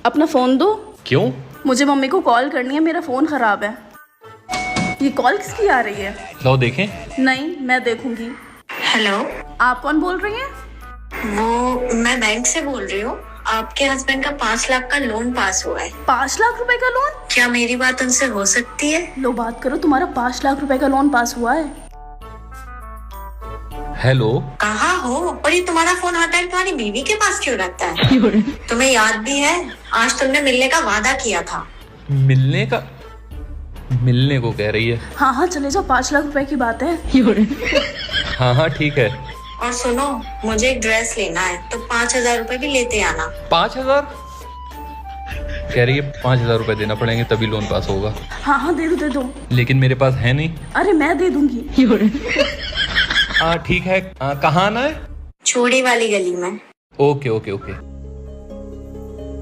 अपना फोन दो। क्यों? मुझे मम्मी को कॉल करनी है, मेरा फोन खराब है। ये कॉल किसकी आ रही है? लो देखें। नहीं, मैं देखूंगी। हेलो, आप कौन बोल रही हैं? वो मैं बैंक से बोल रही हूँ। आपके हस्बैंड का 5 लाख का लोन पास हुआ है। 5 लाख रुपए का लोन? क्या मेरी बात उनसे हो सकती है? लो बात करो, तुम्हारा 5 लाख रुपए का लोन पास हुआ है। हेलो, कहाँ हो? और ये तुम्हारा फोन हर टाइम तुम्हारी बीवी के पास क्यों रहता है? तुम्हें याद भी है, आज तुमने मिलने का वादा किया था। मिलने को कह रही है। हाँ चले जाओ, 5 लाख रुपए की बात है। हाँ ठीक है। और सुनो, मुझे एक ड्रेस लेना है तो 5,000 रुपए भी लेते आना। 5,000 कह रही है? 5,000 रुपए देना पड़ेंगे तभी लोन पास होगा। हाँ दे दो। लेकिन मेरे पास है नहीं। अरे मैं दे दूंगी। ठीक है। कहाँ आना है? छोड़ी वाली गली में। ओके।